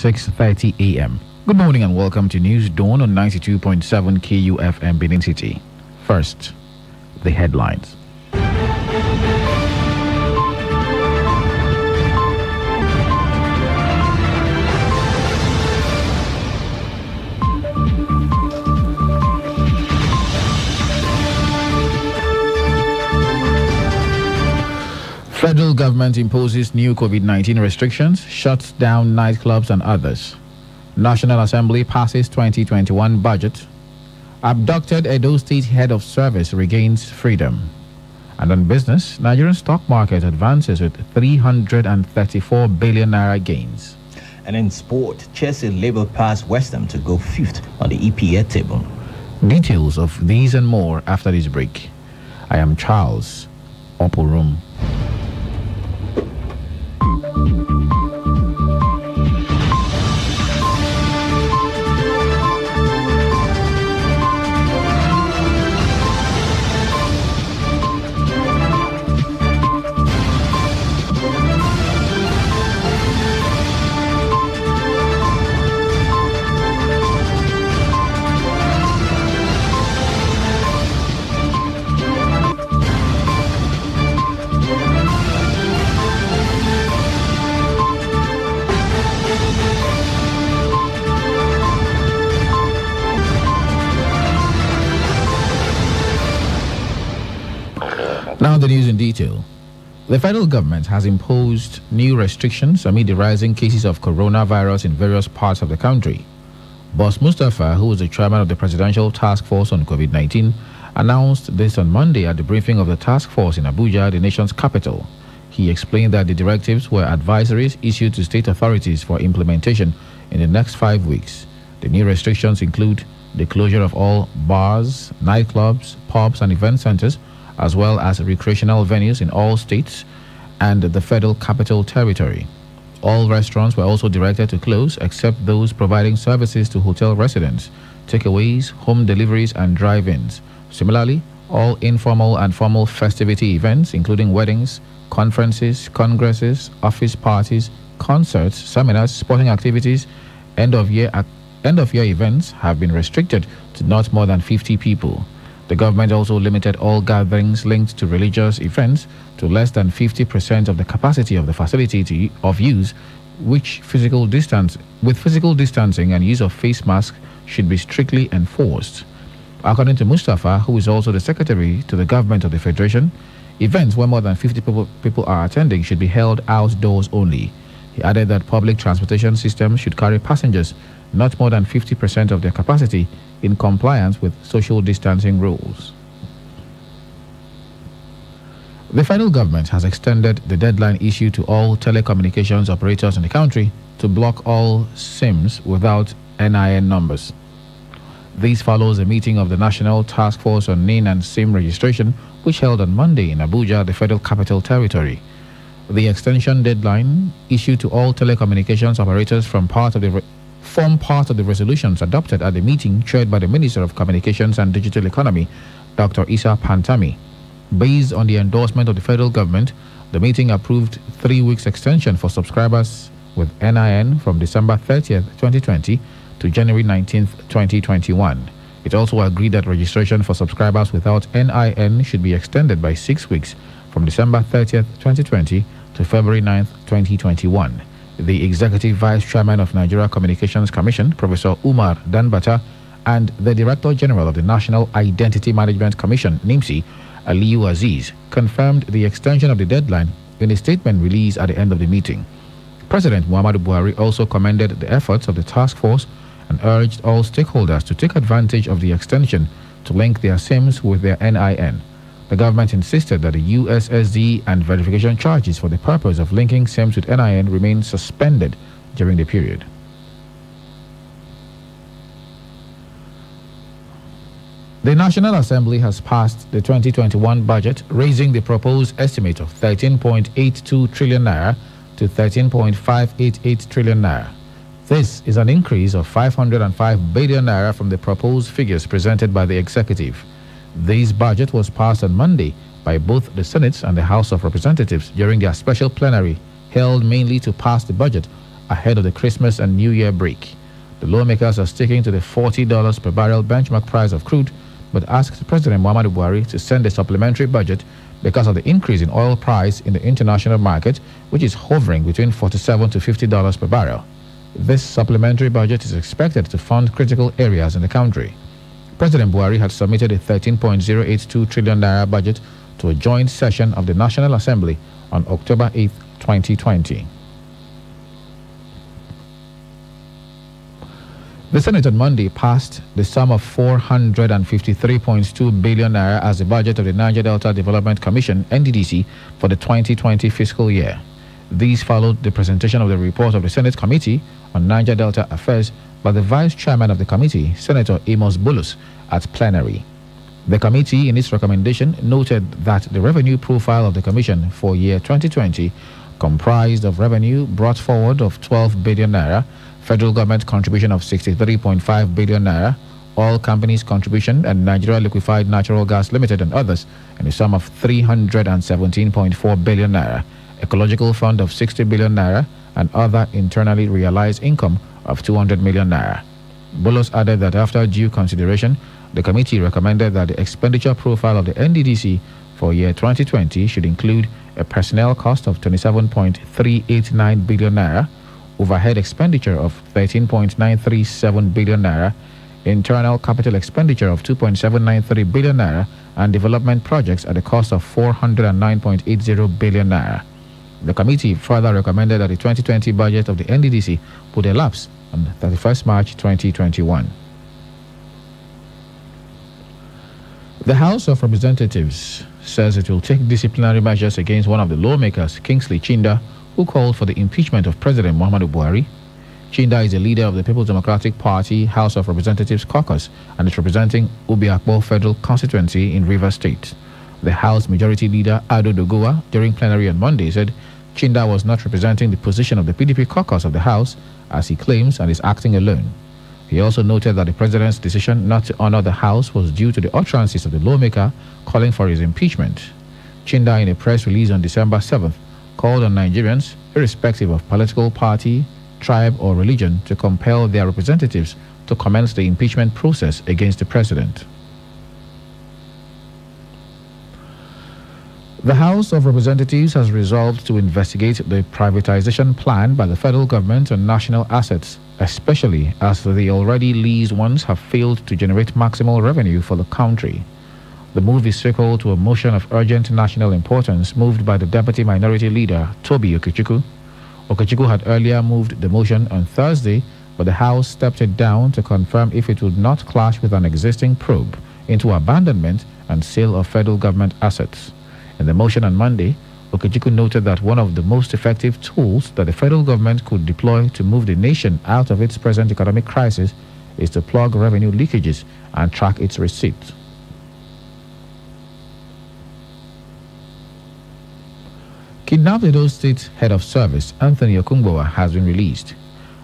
6:30 a.m. Good morning and welcome to News Dawn on 92.7 KUFM Benin City. First, the headlines. Federal government imposes new COVID-19 restrictions, shuts down nightclubs and others. National Assembly passes 2021 budget. Abducted Edo State head of service regains freedom. And on business, Nigerian stock market advances with 334 billion naira gains. And in sport, Chelsea label past West Ham to go fifth on the EPL table. Details of these and more after this break. I am Charles Oporum. Now the news in detail. The federal government has imposed new restrictions amid the rising cases of coronavirus in various parts of the country. Boss Mustafa, who is the chairman of the Presidential Task Force on COVID-19, announced this on Monday at the briefing of the task force in Abuja, the nation's capital. He explained that the directives were advisories issued to state authorities for implementation in the next 5 weeks. The new restrictions include the closure of all bars, nightclubs, pubs, and event centers, as well as recreational venues in all states and the Federal Capital Territory. All restaurants were also directed to close except those providing services to hotel residents, takeaways, home deliveries, and drive-ins. Similarly, all informal and formal festivity events, including weddings, conferences, congresses, office parties, concerts, seminars, sporting activities, end-of-year events have been restricted to not more than 50 people. The government also limited all gatherings linked to religious events to less than 50% of the capacity of the facility of use, with physical distancing and use of face masks should be strictly enforced. According to Mustafa, who is also the secretary to the government of the Federation, events where more than 50 people are attending should be held outdoors only. He added that public transportation systems should carry passengers not more than 50% of their capacity in compliance with social distancing rules. The federal government has extended the deadline issued to all telecommunications operators in the country to block all SIMs without NIN numbers. This follows a meeting of the National Task Force on NIN and SIM registration, which held on Monday in Abuja, the Federal Capital Territory. The extension deadline issued to all telecommunications operators form part of the resolutions adopted at the meeting chaired by the Minister of Communications and Digital Economy, Dr. Issa Pantami. Based on the endorsement of the federal government, the meeting approved 3 weeks extension for subscribers with NIN from December 30th, 2020 to January 19th, 2021. It also agreed that registration for subscribers without NIN should be extended by 6 weeks from December 30th, 2020 to February 9th, 2021. The Executive Vice Chairman of Nigeria Communications Commission, Professor Umar Danbata, and the Director General of the National Identity Management Commission, NIMSI, Aliyu Aziz, confirmed the extension of the deadline in a statement released at the end of the meeting. President Muhammadu Buhari also commended the efforts of the task force and urged all stakeholders to take advantage of the extension to link their SIMs with their NIN. The government insisted that the USSD and verification charges for the purpose of linking SIMs with NIN remain suspended during the period. The National Assembly has passed the 2021 budget, raising the proposed estimate of 13.82 trillion naira to 13.588 trillion naira. This is an increase of 505 billion naira from the proposed figures presented by the executive. This budget was passed on Monday by both the Senate and the House of Representatives during their special plenary, held mainly to pass the budget ahead of the Christmas and New Year break. The lawmakers are sticking to the $40 per barrel benchmark price of crude, but asked President Muhammadu Buhari to send a supplementary budget because of the increase in oil price in the international market, which is hovering between $47 to $50 per barrel. This supplementary budget is expected to fund critical areas in the country. President Buhari had submitted a 13.082 trillion naira budget to a joint session of the National Assembly on October 8, 2020. The Senate on Monday passed the sum of 453.2 billion naira as the budget of the Niger Delta Development Commission (NDDC) for the 2020 fiscal year. These followed the presentation of the report of the Senate Committee on Niger Delta Affairs by the Vice Chairman of the committee, Senator Amos Bulus, at plenary. The committee, in its recommendation, noted that the revenue profile of the Commission for year 2020 comprised of revenue brought forward of 12 billion naira, federal government contribution of 63.5 billion naira, oil companies' contribution, and Nigeria Liquefied Natural Gas Limited and others in a sum of 317.4 billion naira, ecological fund of 60 billion naira, and other internally realized income of 200 million naira. Bulus added that after due consideration, the committee recommended that the expenditure profile of the NDDC for year 2020 should include a personnel cost of 27.389 billion naira, overhead expenditure of 13.937 billion naira, internal capital expenditure of 2.793 billion naira, and development projects at a cost of 409.80 billion naira. The committee further recommended that the 2020 budget of the NDDC would elapse on 31st March 2021. The House of Representatives says it will take disciplinary measures against one of the lawmakers, Kingsley Chinda, who called for the impeachment of President Muhammadu Buhari. Chinda is a leader of the People's Democratic Party House of Representatives caucus and is representing Obiakpo Federal Constituency in Rivers State. The House Majority Leader Ado Dogowa, during plenary on Monday, said Chinda was not representing the position of the PDP caucus of the House, as he claims, and is acting alone. He also noted that the president's decision not to honor the House was due to the utterances of the lawmaker calling for his impeachment. Chinda, in a press release on December 7th, called on Nigerians, irrespective of political party, tribe, or religion, to compel their representatives to commence the impeachment process against the president. The House of Representatives has resolved to investigate the privatization plan by the federal government on national assets, especially as the already leased ones have failed to generate maximal revenue for the country. The move is sequel to a motion of urgent national importance moved by the Deputy Minority Leader, Toby Okechukwu. Okechukwu had earlier moved the motion on Thursday, but the House stepped it down to confirm if it would not clash with an existing probe into abandonment and sale of federal government assets. In the motion on Monday, Okechukwu noted that one of the most effective tools that the federal government could deploy to move the nation out of its present economic crisis is to plug revenue leakages and track its receipts. Kidnapped Edo State Head of Service Anthony Okungbowa has been released.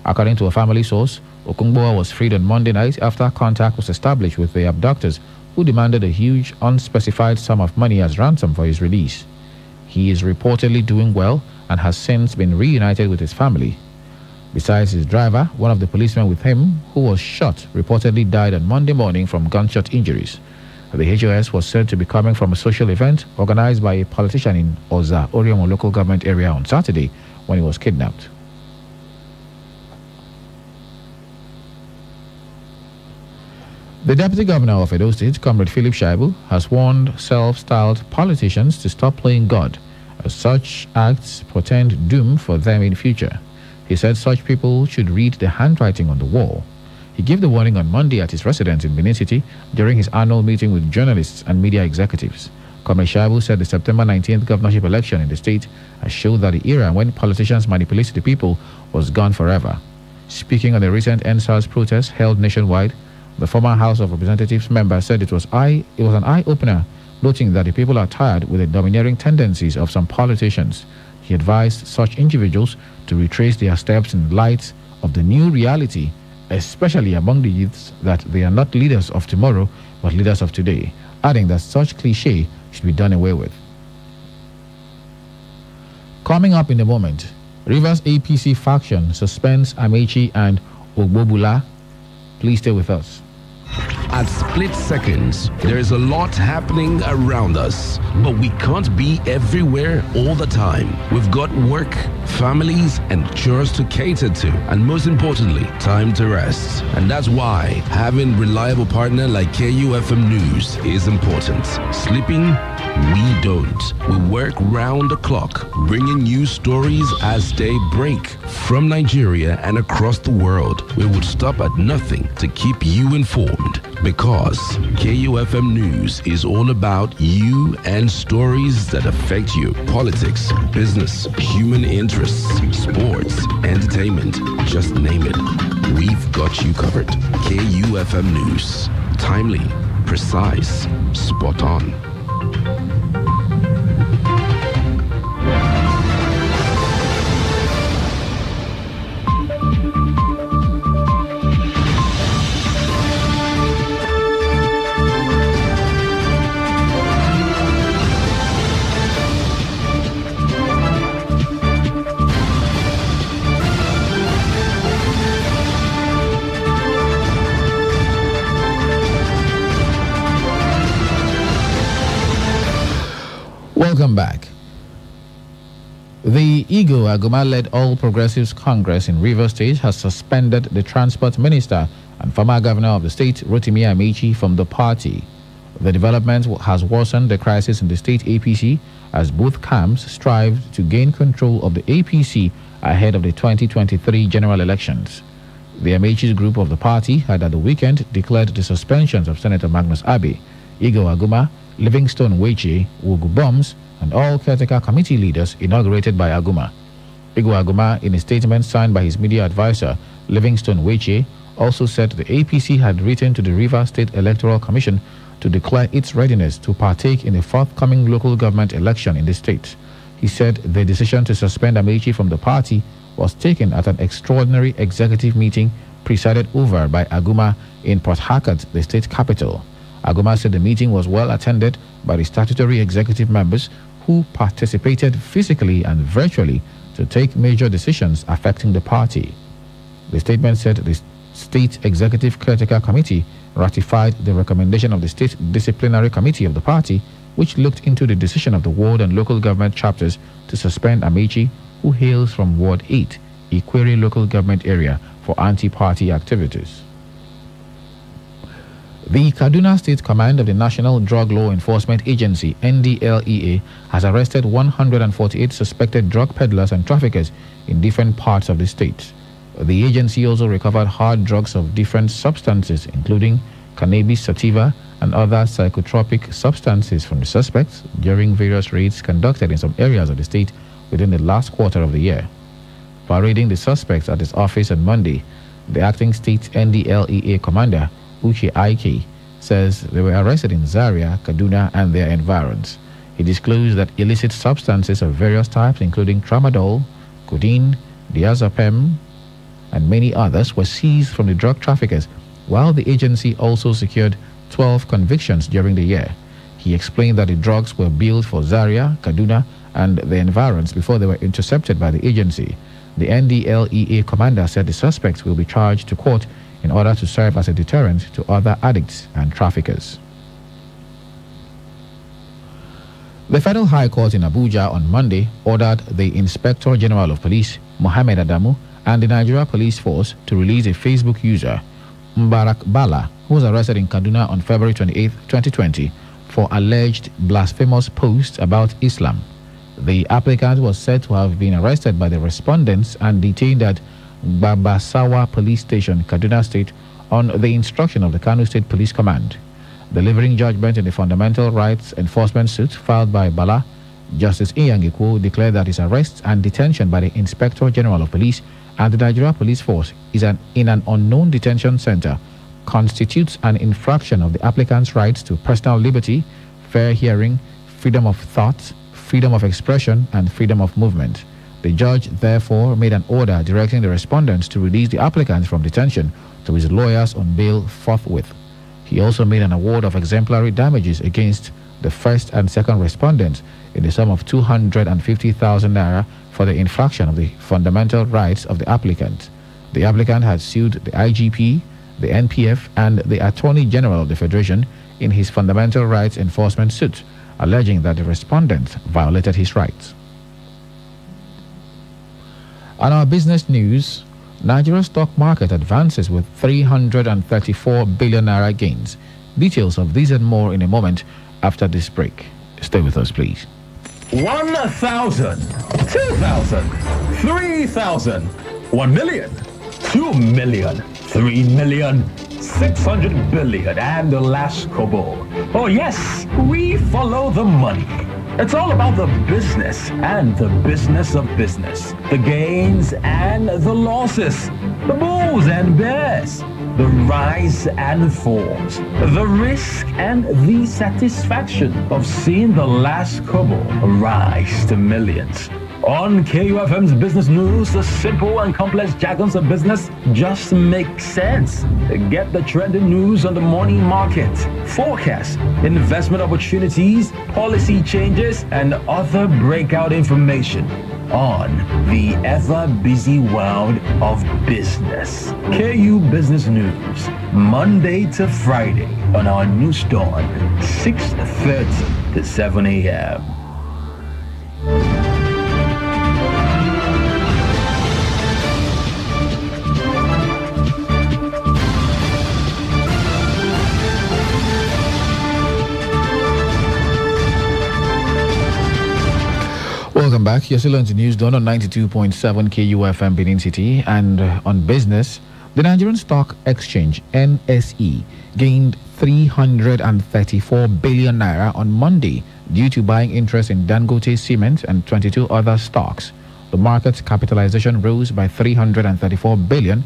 According to a family source, Okungbowa was freed on Monday night after contact was established with the abductors, who demanded a huge unspecified sum of money as ransom for his release. He is reportedly doing well and has since been reunited with his family. Besides his driver, one of the policemen with him, who was shot, reportedly died on Monday morning from gunshot injuries. The HOS was said to be coming from a social event organized by a politician in Oza, Oriomo local government area on Saturday when he was kidnapped. The Deputy Governor of Edo State, Comrade Philip Shaibu, has warned self-styled politicians to stop playing God, as such acts portend doom for them in future. He said such people should read the handwriting on the wall. He gave the warning on Monday at his residence in Benin City during his annual meeting with journalists and media executives. Comrade Shaibu said the September 19th governorship election in the state has showed that the era when politicians manipulated the people was gone forever. Speaking on the recent NSAS protest held nationwide, the former House of Representatives member said it was an eye-opener, noting that the people are tired with the domineering tendencies of some politicians. He advised such individuals to retrace their steps in light of the new reality, especially among the youths, that they are not leaders of tomorrow, but leaders of today, adding that such cliché should be done away with. Coming up in a moment, Rivers APC faction suspends Amechi and Ogbobula. Please stay with us. At split seconds, there is a lot happening around us, but we can't be everywhere all the time. We've got work, families, and chores to cater to, and most importantly, time to rest. And that's why having reliable partner like KUFM News is important. Sleeping? We don't. We work round the clock, bringing you stories as they break from Nigeria and across the world. We would stop at nothing to keep you informed, because KUFM News is all about you and stories that affect you. Politics, business, human interests, sports, entertainment, just name it. We've got you covered. KUFM News. Timely, precise, spot on. Welcome back. The Igo Aguma-led All Progressives Congress in Rivers State has suspended the Transport Minister and former governor of the state, Rotimi Amechi, from the party. The development has worsened the crisis in the state APC as both camps strive to gain control of the APC ahead of the 2023 general elections. The Amechi's group of the party had at the weekend declared the suspensions of Senator Magnus Abe, Igo Aguma, Livingstone Weche, Wogu Bombs, and all caretaker committee leaders inaugurated by Aguma. Igo Aguma, in a statement signed by his media advisor, Livingstone Weche, also said the APC had written to the Rivers State Electoral Commission to declare its readiness to partake in the forthcoming local government election in the state. He said the decision to suspend Amechi from the party was taken at an extraordinary executive meeting presided over by Aguma in Port Harcourt, the state capital. Aguma said the meeting was well attended by the statutory executive members who participated physically and virtually to take major decisions affecting the party. The statement said the State Executive Caretaker Committee ratified the recommendation of the State Disciplinary Committee of the party, which looked into the decision of the ward and local government chapters to suspend Amechi, who hails from Ward 8, Ikwere local government area, for anti-party activities. The Kaduna State Command of the National Drug Law Enforcement Agency, NDLEA, has arrested 148 suspected drug peddlers and traffickers in different parts of the state. The agency also recovered hard drugs of different substances, including cannabis sativa and other psychotropic substances from the suspects during various raids conducted in some areas of the state within the last quarter of the year. Parading the suspects at his office on Monday, the acting state NDLEA commander, Uche Aike, says they were arrested in Zaria, Kaduna, and their environs. He disclosed that illicit substances of various types, including tramadol, codeine, diazepam, and many others, were seized from the drug traffickers, while the agency also secured 12 convictions during the year. He explained that the drugs were billed for Zaria, Kaduna, and the environs before they were intercepted by the agency. The NDLEA commander said the suspects will be charged to court in order to serve as a deterrent to other addicts and traffickers. The Federal High Court in Abuja on Monday ordered the Inspector General of Police, Mohammed Adamu, and the Nigeria Police Force to release a Facebook user, Mbarak Bala, who was arrested in Kaduna on February 28, 2020, for alleged blasphemous posts about Islam. The applicant was said to have been arrested by the respondents and detained at Babasawa Police Station, Kaduna State, on the instruction of the Kano State Police Command. Delivering judgment in the fundamental rights enforcement suit filed by Bala, Justice Iyangiku declared that his arrest and detention by the Inspector General of Police and the Nigeria Police Force is in an unknown detention center constitutes an infraction of the applicant's rights to personal liberty, fair hearing, freedom of thought, freedom of expression, and freedom of movement. The judge therefore made an order directing the respondents to release the applicant from detention to his lawyers on bail forthwith. He also made an award of exemplary damages against the first and second respondents in the sum of 250,000 naira for the infraction of the fundamental rights of the applicant. The applicant had sued the IGP, the NPF, and the Attorney General of the Federation in his fundamental rights enforcement suit, alleging that the respondent violated his rights. On our business news, Nigeria's stock market advances with 334 billion naira gains. Details of these and more in a moment after this break. Stay with us, please. 1,000, 2,000, 3,000, 1 million, 2 million, 3 million, 600 billion, and the last kobo. Oh yes, we follow the money. It's all about the business and the business of business. The gains and the losses. The bulls and bears. The rise and falls. The risk and the satisfaction of seeing the last kobo rise to millions. On KUFM's Business News, the simple and complex jargons of business just make sense. Get the trending news on the morning market, forecast, investment opportunities, policy changes, and other breakout information on the ever-busy world of business. KU Business News, Monday to Friday on our news dawn, 6:30 to 7 a.m. Welcome back. You're still on the news done on 92.7 KUFM Benin City, and on business, the Nigerian Stock Exchange NSE gained 334 billion naira on Monday due to buying interest in Dangote Cement and 22 other stocks. The market's capitalization rose by 334 billion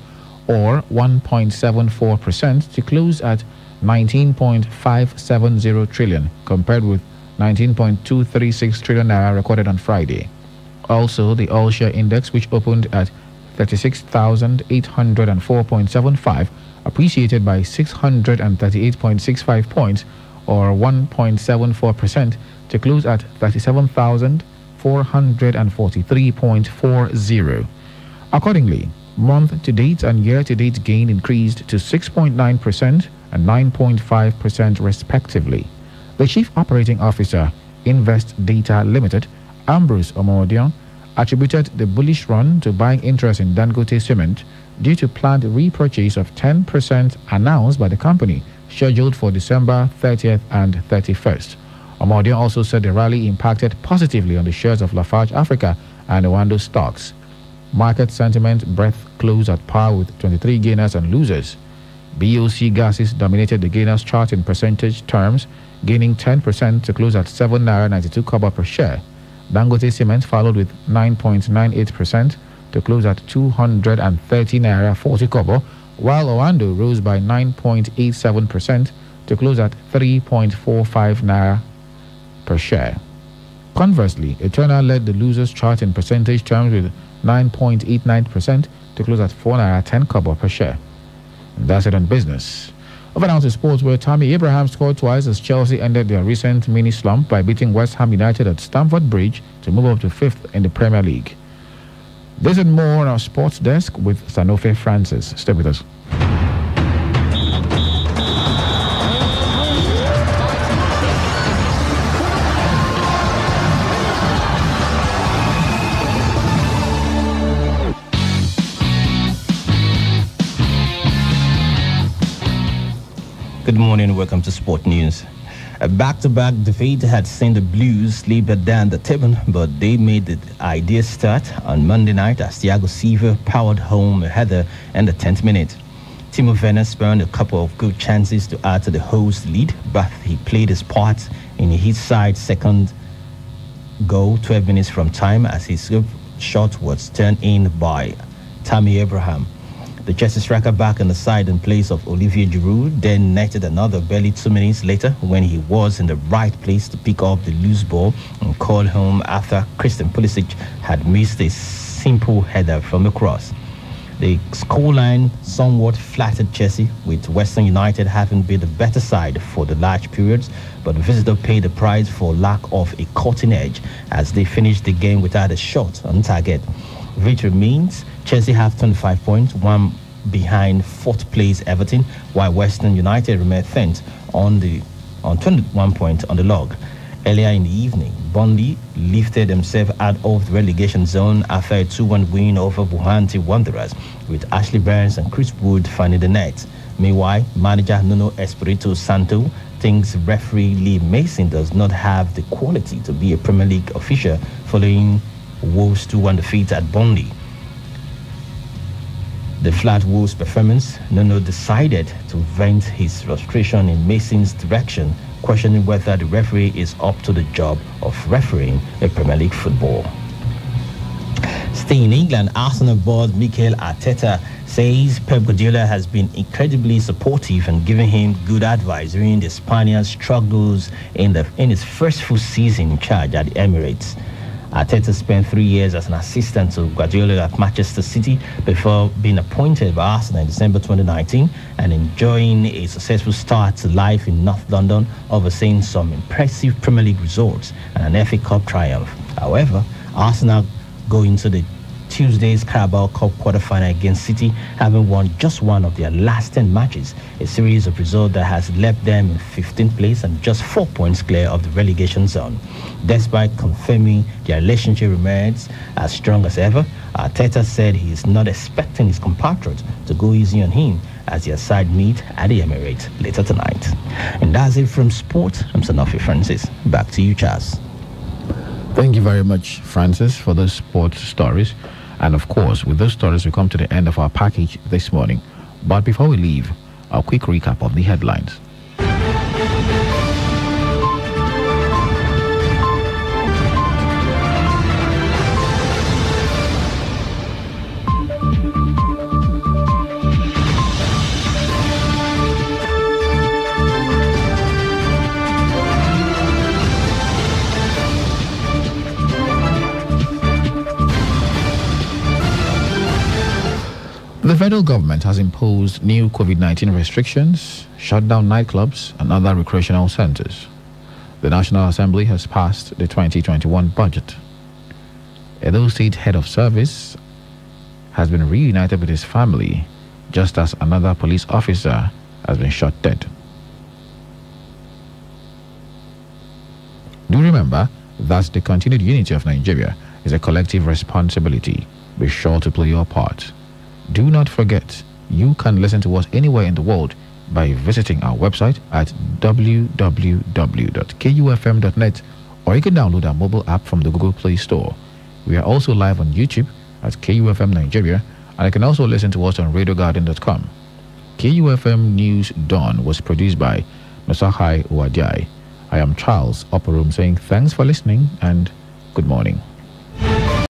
or 1.74% to close at 19.570 trillion compared with 19.236 trillion naira recorded on Friday. Also, the all share index, which opened at 36,804.75, appreciated by 638.65 points or 1.74% to close at 37,443.40. Accordingly, month-to-date and year-to-date gain increased to 6.9% and 9.5% respectively. The Chief Operating Officer, Invest Data Limited, Ambrose Omodion, attributed the bullish run to buying interest in Dangote Cement due to planned repurchase of 10% announced by the company, scheduled for December 30th and 31st. Omodion also said the rally impacted positively on the shares of Lafarge Africa and Owando stocks. Market sentiment breadth closed at par with 23 gainers and losers. BOC gases dominated the gainers chart in percentage terms, gaining 10% to close at 7.92 naira per share. Dangote Cement followed with 9.98% to close at 230 naira 40 kobo, while Owando rose by 9.87% to close at 3.45 naira per share. Conversely, Eternal led the losers chart in percentage terms with 9.89% to close at 4 naira 10 kobo per share. And that's it on business. Over now to sports, where Tammy Abraham scored twice as Chelsea ended their recent mini slump by beating West Ham United at Stamford Bridge to move up to 5th in the Premier League. This and more on our sports desk with Sanofe Francis. Stay with us. Good morning, welcome to Sport News. A back-to-back defeat had seen the Blues slip down the table, but they made the ideal start on Monday night as Thiago Silva powered home a header in the 10th minute. Timo Werner spurned a couple of good chances to add to the host lead, but he played his part in his side's second goal 12 minutes from time as his shot was turned in by Tammy Abraham. The Chelsea striker back on the side in place of Olivier Giroud then netted another barely 2 minutes later when he was in the right place to pick up the loose ball and call home after Christian Pulisic had missed a simple header from the cross. The scoreline somewhat flattered Chelsea, with Western United having been the better side for the large periods, but the visitor paid the price for lack of a cutting edge as they finished the game without a shot on target. Victory means Chelsea have 25 points, one behind fourth place Everton, while Western United remain 10th on 21 points on the log. Earlier in the evening, Burnley lifted themselves out of the relegation zone after a 2-1 win over Buhanti Wanderers, with Ashley Barnes and Chris Wood finding the net. Meanwhile, manager Nuno Espirito Santo thinks referee Lee Mason does not have the quality to be a Premier League official following Wolves' 2-1 defeat at Burnley. The flat Wolves performance, Nuno decided to vent his frustration in Mason's direction, questioning whether the referee is up to the job of refereeing a Premier League football. Staying in England, Arsenal boss Mikel Arteta says Pep Guardiola has been incredibly supportive and giving him good advice during the Spaniard's struggles in his first full season in charge at the Emirates. Arteta spent 3 years as an assistant to Guardiola at Manchester City before being appointed by Arsenal in December 2019 and enjoying a successful start to life in North London, overseeing some impressive Premier League results and an FA Cup triumph. However, Arsenal go into the Tuesday's Carabao Cup quarter-final against City, having won just one of their last 10 matches, a series of results that has left them in 15th place and just 4 points clear of the relegation zone. Despite confirming their relationship remains as strong as ever, Arteta said he is not expecting his compatriots to go easy on him as their side meet at the Emirates later tonight. And that's it from Sport. I'm Sanofi Francis. Back to you, Charles. Thank you very much, Francis, for those sports stories. And of course, with those stories, we come to the end of our package this morning. But before we leave, a quick recap of the headlines. The federal government has imposed new COVID-19 restrictions, shut down nightclubs and other recreational centers. The National Assembly has passed the 2021 budget. Edo State Head of Service has been reunited with his family, just as another police officer has been shot dead. Do remember that the continued unity of Nigeria is a collective responsibility. Be sure to play your part. Do not forget, you can listen to us anywhere in the world by visiting our website at www.kufm.net, or you can download our mobile app from the Google Play Store. We are also live on YouTube at KUFM Nigeria, and you can also listen to us on radiogarden.com. KUFM News Dawn was produced by Masahai Wadiai. I am Charles Opperum saying thanks for listening and good morning.